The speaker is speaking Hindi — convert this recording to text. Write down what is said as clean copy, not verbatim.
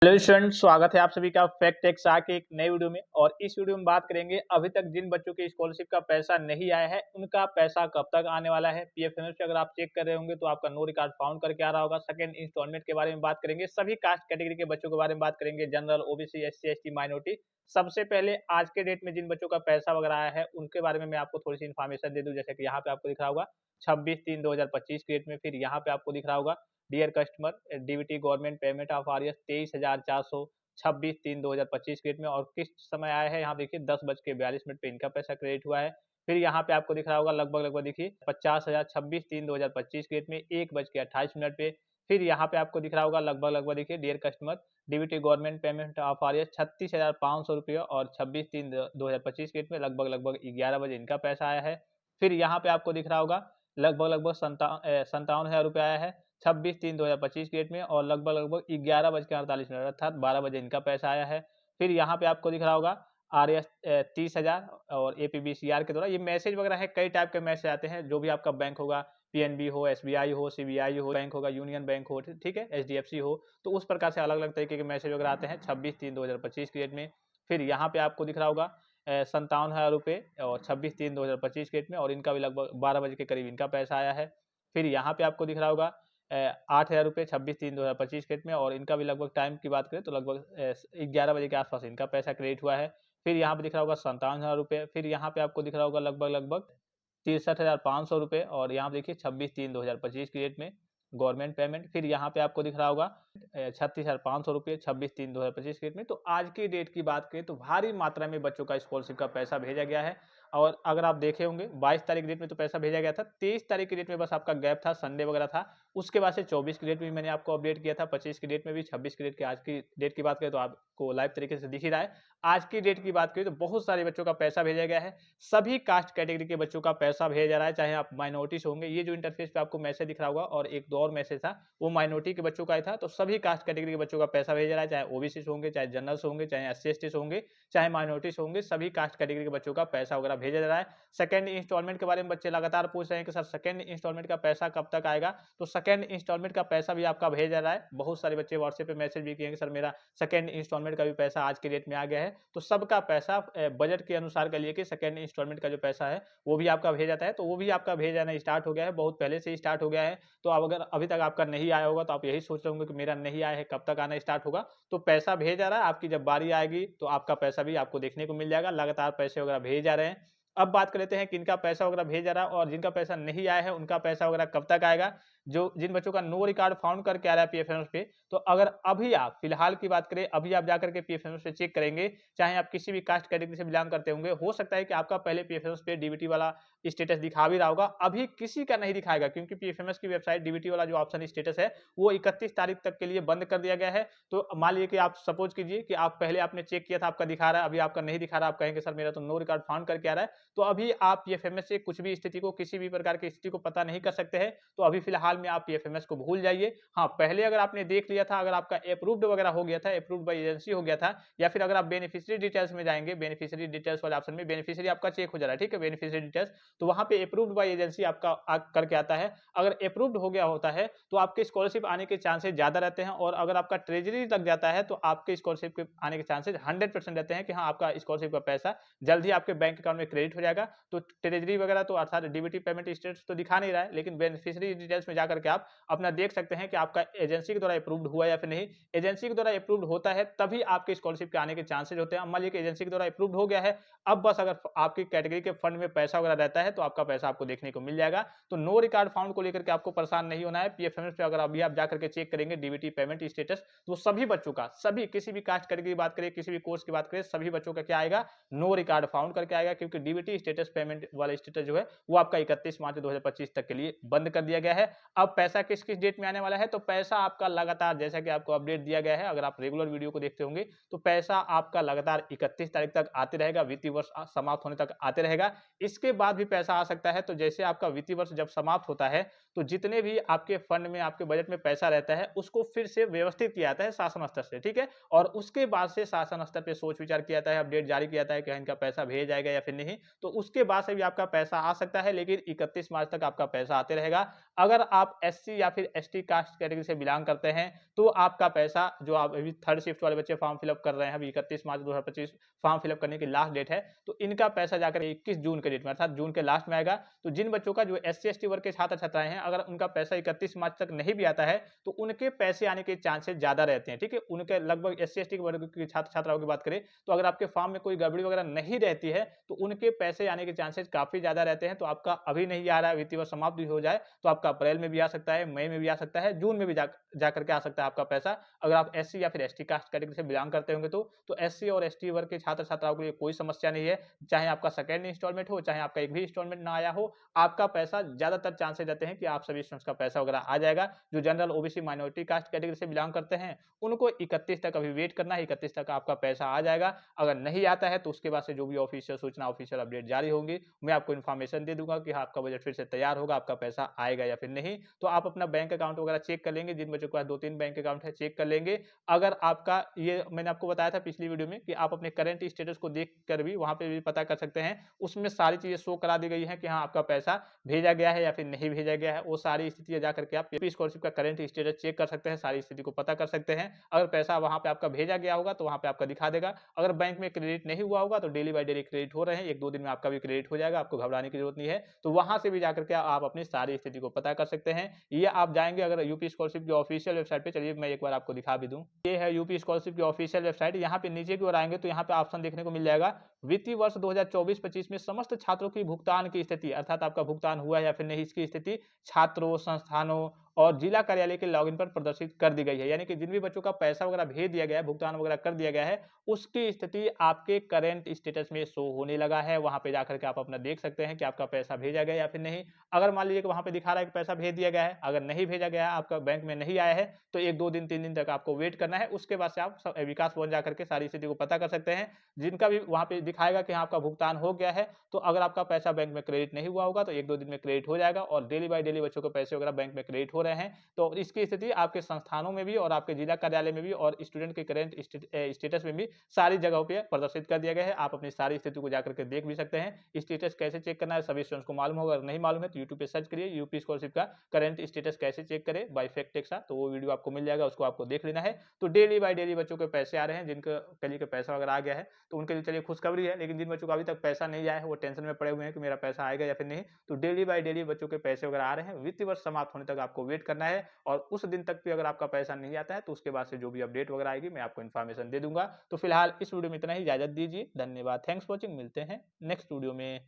हेलो स्टूडेंट, स्वागत है आप सभी का फैक्ट टेक के एक नई वीडियो में। और इस वीडियो में बात करेंगे अभी तक जिन बच्चों के स्कॉलरशिप का पैसा नहीं आया है उनका पैसा कब तक आने वाला है। पीएफएमएस पे अगर आप चेक कर रहे होंगे तो आपका नो रिकॉर्ड फाउंड करके आ रहा होगा। सेकंड इंस्टॉलमेंट के बारे में बात करेंगे, सभी कास्ट कैटेगरी के बच्चों के बारे में बात करेंगे, general, OBC, SC, ST, minority. सबसे पहले आज के डेट में जिन बच्चों का पैसा वगैरह आया है उनके बारे में मैं आपको थोड़ी सी इन्फॉर्मेशन दे दूं। जैसे कि यहाँ पे आपको दिख रहा होगा 26/3/2025 की डेट में। फिर यहाँ पे आपको दिख रहा होगा dear customer DBT government payment of arrears 23,426/3/2025 date में। और किस समय आया है यहाँ देखिए 10:42 पे इनका पैसा क्रेडिट हुआ है। फिर यहाँ पे आपको दिख रहा होगा लगभग देखिए 50,026/3/2025 डेट में 1:28 पे। फिर यहाँ पे आपको दिख रहा होगा लगभग देखिए dear customer DBT government payment of arrears 36,500 रुपये और 26/3/2025 डेट में लगभग 11 बजे इनका पैसा आया है। फिर यहाँ पे आपको दिख रहा होगा लगभग 57,000 रुपये आया है 26/3/2025 की डेट में। और लगभग 11:48 अर्थात 12 बजे इनका पैसा आया है। फिर यहाँ पे आपको दिख रहा होगा आरएस 30,000 और एपीबीसीआर के द्वारा ये मैसेज वगैरह है। कई टाइप के मैसेज आते हैं, जो भी आपका बैंक होगा, पीएनबी हो, एसबीआई हो, सीबीआई हो, बैंक होगा, यूनियन बैंक हो, ठीक है, एचडीएफसी हो, तो उस प्रकार से अलग अलग तरीके के मैसेज वगैरह आते हैं 26/3/2025 की डेट में। फिर यहाँ पे आपको दिख रहा होगा 57,000 रुपये और 26/3/2025 डेट में, और इनका भी लगभग 12 बजे के करीब इनका पैसा आया है। फिर यहाँ पे आपको दिख रहा होगा 8,000 रुपये 26/3/2025 डेट में, और इनका भी लगभग टाइम की बात करें तो लगभग 11 बजे के आसपास इनका पैसा क्रेडिट हुआ है। फिर यहाँ पे दिख रहा होगा 57,000 रुपये। फिर यहाँ पे आपको दिख रहा होगा लगभग 63,500 रुपये, और यहाँ पे देखिए 26/3/2025 की डेट में गवर्नमेंट पेमेंट। फिर यहाँ पे आपको दिख रहा होगा 36,500 रुपये 26/3/2025 की डेट में। तो आज की डेट की बात करें तो भारी मात्रा में बच्चों का स्कॉलरशिप का पैसा भेजा गया है। और अगर आप देखे होंगे 22 तारीख डेट में तो पैसा भेजा गया था, 23 तारीख की डेट में बस आपका गैप था, संडे वगैरह था। उसके बाद से 24 की डेट में मैंने आपको अपडेट किया था, 25 की डेट में भी, 26 की डेट की, आज की डेट की बात करें तो आपको लाइव तरीके से दिख ही रहा है। आज की डेट की बात करें तो बहुत सारे बच्चों का पैसा भेजा गया है। सभी कास्ट कैटेगरी के बच्चों का पैसा भेजा जा रहा है, चाहे आप माइनॉरिटी से होंगे। ये जो इंटरफेस पे आपको मैसेज दिख रहा होगा, और एक दो और मैसेज था वो माइनॉरिटी के बच्चों का ही था। तो सभी कास्ट कैटेगरी के बच्चों का पैसा भेजा जा रहा है, चाहे ओबीसी से होंगे, चाहे जनरल से होंगे, चाहे एससी एसटी से होंगे, चाहे माइनॉरिटी से होंगे, सभी कास्ट कैटेगरी के बच्चों का पैसा वगैरह भेजा जा रहा है। सेकंड इंस्टॉलमेंट के बारे में बच्चे लगातार पूछ रहे हैं कि सर सेकंड इंस्टॉलमेंट का पैसा कब तक आएगा। तो सेकंड इंस्टॉलमेंट का पैसा भी आपका भेजा जा रहा है। बहुत सारे बच्चे व्हाट्सएप पे मैसेज भी किए कि सर मेरा सेकंड इंस्टॉलमेंट का भी पैसा आज के डेट में आ गया है। तो सबका पैसा बजट के अनुसार कर लिए कि सेकंड इंस्टॉलमेंट का जो पैसा है वो भी आपका भेजा जाता है। तो वो भी आपका भेजा जाना स्टार्ट हो गया है, बहुत पहले से ही स्टार्ट हो गया है। तो अब अगर अभी तक आपका नहीं आया होगा तो आप यही सोच रहे होंगे कि मेरा नहीं आया है, कब तक आना स्टार्ट होगा। तो पैसा भेजा जा रहा है, आपकी जब बारी आएगी तो आपका पैसा भी आपको देखने को मिल जाएगा। लगातार पैसे वगैरह भेजे जा रहे हैं। अब बात कर लेते हैं किनका पैसा वगैरह भेजा जा रहा है, और जिनका पैसा नहीं आया है उनका पैसा वगैरह कब तक आएगा। जो जिन बच्चों का नो रिकॉर्ड फाउंड करके आ रहा है पीएफएमएस पे, तो अगर अभी आप फिलहाल की बात करें, अभी आप जाकर के पीएफएमएस पे चेक करेंगे, चाहे आप किसी भी कास्ट कैटेगरी से बिलोंग करते होंगे, हो सकता है कि आपका पहले पीएफएमएस पे डीबीटी वाला स्टेटस दिखा भी रहा होगा। अभी किसी का नहीं दिखाएगा, क्योंकि पीएफएमएस की वेबसाइट डीबीटी वाला जो ऑप्शन स्टेटस है वो 31 तारीख तक के लिए बंद कर दिया गया है। तो मान लीजिए कि आप सपोज कीजिए कि आप पहले आपने चेक किया था, आपका दिखा रहा है, अभी आपका नहीं दिखा रहा, आप कहेंगे सर मेरा तो नो रिकॉर्ड फाउंड करके आ रहा है। तो अभी आप पीएफएमएस से कुछ भी स्थिति को, किसी भी प्रकार की स्थिति को पता नहीं कर सकते हैं। तो अभी फिलहाल में आप पीएफएमएस को भूल जाइए। हाँ, पहले अगर आपने देख लिया था, अगर आपका अप्रूव्ड वगैरह हो गया था, अप्रूव्ड बाय एजेंसी हो गया था, या फिर अगर आप बेनिफिशियरी डिटेल्स में जाएंगे, बेनिफिशियरी डिटेल्स वाले ऑप्शन में बेनिफिशियरी आपका चेक हो जा रहा है, ठीक है, बेनिफिशियरी डिटेल्स, तो वहां पे अप्रूव्ड बाय एजेंसी आपका करके आता है। अगर अप्रूव्ड हो गया होता है तो आपके स्कॉलरशिप आने के चांसेस ज्यादा रहते हैं। और अगर आपका ट्रेजरी तक जाता है तो आपके स्कॉलरशिप के आने के चांसेस 100% रहते हैं कि हाँ, आपका स्कॉलरशिप का पैसा जल्द ही आपके बैंक अकाउंट में क्रेडिट हो जाएगा। तो ट्रेजरी वगैरह तो अर्थात डीबीटी पेमेंट स्टेटस तो दिखा नहीं रहा है, लेकिन बेनिफिशियरी डिटेल्स में जाकर के आप अपना देख सकते हैं कि आपका एजेंसी के द्वारा अप्रूव्ड हुआ या फिर नहीं। एजेंसी के द्वारा अप्रूव्ड होता है तभी आपके स्कॉलरशिप के आने के चांसेस होते हैं। मान लीजिए कि एजेंसी के द्वारा अप्रूव्ड हो गया है, अब बस अगर आपकी कैटेगरी के फंड में पैसा वगैरह रहता है तो आपका पैसा आपको देखने को मिल जाएगा। तो नो रिकॉर्ड फाउंड को लेकर के आपको परेशान नहीं होना है। पीएफएमएस पे अगर अभी आप जाकर के चेक करेंगे डीबीटी पेमेंट स्टेटस, तो सभी बच्चों का, सभी किसी भी कास्ट कैटेगरी की बात करें, किसी भी कोर्स की बात करें, सभी बच्चों का क्या आएगा, नो रिकॉर्ड फाउंड करके आएगा। क्योंकि डीबीटी स्टेटस पेमेंट वाला स्टेटस जो है वो आपका 31 मार्च 2025 तक के लिए बंद कर दिया गया है। अब पैसा किस किस डेट में आने वाला है, तो पैसा आपका लगातार, जैसा कि आपको अपडेट दिया गया है, अगर आप रेगुलर वीडियो को देखते होंगे तो पैसा आपका लगातार 31 तारीख तक आते रहेगा, वित्तीय वर्ष समाप्त होने तक आते रहेगा। इसके बाद भी पैसा आ सकता है। तो जैसे आपका वित्तीय वर्ष जब समाप्त होता है तो जितने भी आपके फंड में, आपके बजट में पैसा रहता है उसको फिर से व्यवस्थित किया जाता है शासन स्तर से, ठीक है। और उसके बाद से शासन स्तर पे सोच विचार किया जाता है, अपडेट जारी किया जाता है कि इनका पैसा भेजा जाएगा या फिर नहीं। तो उसके बाद से भी आपका पैसा आ सकता है, लेकिन 31 मार्च तक आपका पैसा आते रहेगा। अगर आप एससी या फिर एसटी कास्ट कैटेगरी से बिलॉन्ग करते हैं, तो आपका पैसा जो आप अभी थर्ड शिफ्ट वाले बच्चे फॉर्म फिल अप कर रहे हैं, अभी 31 मार्च 2025 फॉर्म फिल अप करने की लास्ट डेट है, तो इनका पैसा जाकर 21 जून के डेट में अर्थात जून के लास्ट में आएगा। तो जिन बच्चों का जो एससी एसटी वर्ग के छात्र-छात्राएँ हैं, अगर उनका पैसा 31 मार्च तक नहीं भी आता है, तो उनके पैसे आने के चांसेस ज़्यादा रहते हैं, ठीक है? उनके लगभग एससी एसटी के वर्ग के छात्र-छात्राओं की बात करें, तो अगर आपके फॉर्म में कोई गड़बड़ी वगैरह नहीं रहती है, तो उनके पैसे आने के चांसेस काफ़ी ज़्यादा रहते हैं। तो आपका अभी नहीं आ रहा है, वित्तीय वर्ष समाप्त भी हो जाए, तो आपका अप्रैल में भी आ सकता है, मई में भी आ सकता है, जून में भी जाकर के आ सकता है आपका पैसा। अगर आप एससी या फिर एसटी कास्ट कैटेगरी से बिलॉन्ग करते होंगे तो एससी और एसटी वर्ग के छात्र-छात्राओं के लिए कोई समस्या नहीं है। चाहे आपका सेकंड इंस्टॉलमेंट हो, चाहे आपका एक भी इंस्टॉलमेंट ना आया हो, आपका पैसा ज़्यादातर चांसेस रहते हैं कि आप सभी स्टूडेंट्स का पैसा वगैरह आ जाएगा। जो general OBC minority caste category से बिलॉन्ग करते हैं, उनको 31 तक अभी वेट करना है, 31 तक आपका पैसा आ जाएगा। अगर नहीं आता है तो उसके बाद से जो भी ऑफिशियल सूचना, ऑफिशियल अपडेट जारी होंगी, मैं आपको इन्फॉर्मेशन दे दूँगा कि हाँ, आपका बजट फिर से तैयार होगा, आपका पैसा आएगा या फिर नहीं। तो आप अपना बैंक अकाउंट वगैरह चेक कर लेंगे, जिन बच्चों के पास 2-3 बैंक अकाउंट है, चेक कर लेंगे। अगर आपका ये मैंने आपको बताया था पिछली वीडियो में कि आप अपने करंट स्टेटस को देख कर भी वहाँ पे भी पता कर सकते हैं। उसमें सारी चीज़ें शो करा दी गई हैं कि हाँ, आपका पैसा भेजा गया है या फिर नहीं भेजा गया है। वो सारी स्थितियाँ जा करके आप यूपी स्कॉलरशिप का करंट स्टेटस चेक कर सकते हैं, सारी स्थिति को पता कर सकते हैं। अगर पैसा वहाँ पे आपका भेजा गया होगा तो वहाँ पे आपका दिखा देगा। अगर बैंक में क्रेडिट नहीं हुआ होगा तो डेली बाय डेली क्रेडिट हो रहे हैं, 1-2 दिन में आपका भी क्रेडिट हो जाएगा, आपको घबराने की जरूरत नहीं है। तो वहाँ से भी जाकर के आप अपनी सारी स्थिति को पता कर सकते हैं। ये आप जाएँगे अगर यूपी स्कॉलरशिप की ऑफिशियल वेबसाइट पे, चलिए मैं एक बार आपको दिखा भी दूँ। ये है यूपी स्कॉलरशिप की ऑफिशियल वेबसाइट, यहाँ पे नीचे की ओर आएँगे तो यहाँ पे ऑप्शन देखने को मिल जाएगा, वित्तीय वर्ष 2024-25 में समस्त छात्रों की भुगतान की स्थिति, अर्थात आपका भुगतान हुआ है या फिर नहीं, इसकी स्थिति छात्रों, संस्थानों और जिला कार्यालय के लॉगिन पर प्रदर्शित कर दी गई है। यानी कि जिन भी बच्चों का पैसा वगैरह भेज दिया गया है, भुगतान वगैरह कर दिया गया है, उसकी स्थिति आपके करंट स्टेटस में शो होने लगा है। वहाँ पे जाकर के आप अपना देख सकते हैं कि आपका पैसा भेजा गया या फिर नहीं। अगर मान लीजिए कि वहाँ पे दिखा रहा है कि पैसा भेज दिया गया है, अगर नहीं भेजा गया है, आपका बैंक में नहीं आया है, तो 1-2 दिन, 3 दिन तक आपको वेट करना है। उसके बाद से आप विकास भवन जाकर के सारी स्थिति को पता कर सकते हैं। जिनका भी वहाँ पे दिखाएगा कि हाँ, आपका भुगतान हो गया है, तो अगर आपका पैसा बैंक में क्रेडिट नहीं हुआ होगा, तो 1-2 दिन में क्रेडिट हो जाएगा और डेली बाय डेली बच्चों के पैसे वगैरह बैंक में क्रेडिट हो रहे हैं। तो इसकी स्थिति आपके संस्थानों में भी और आपके जिला कार्यालय में भी और स्टूडेंट के करंट स्टेटस में भी सारी जगहों पे प्रदर्शित कर दिया गया है। आप अपनी सारी स्थिति को जाकर के देख भी सकते हैं। स्टेटस कैसे चेक करना है सभी स्टूडेंट्स को मालूम होगा, अगर नहीं मालूम है तो यूट्यूब पे सर्च करिए यूपी स्कॉलरशिप का करंट स्टेटस कैसे चेक करें बाय फैक्ट टेक्सा, तो वो वीडियो आपको मिल जाएगा, उसको आपको देख लेना है। तो डेली बाय डेली बच्चों के पैसे आ रहे हैं, जिनका कल के पैसा वगैरह आ गया है, तो उनके लिए चलिए खुशखबरी है। लेकिन जिन बच्चों का अभी तक पैसा नहीं आया है, वो टेंशन में पड़े हुए हैं कि मेरा पैसा आएगा या फिर नहीं, तो डेली बाय डेली बच्चों के पैसे वगैरह आ रहे हैं। वित्तीय वर्ष समाप्त होने तक आपको वेट करना है और उस दिन तक भी अगर आपका पैसा नहीं आता है, तो उसके बाद से जो भी अपडेट वगैरह आएगी, मैं आपको इन्फॉर्मेशन दे दूँगा। तो फिलहाल इस वीडियो में इतना ही, इजाज़त दीजिए। धन्यवाद, थैंक्स फॉर वॉचिंग, मिलते हैं नेक्स्ट वीडियो में।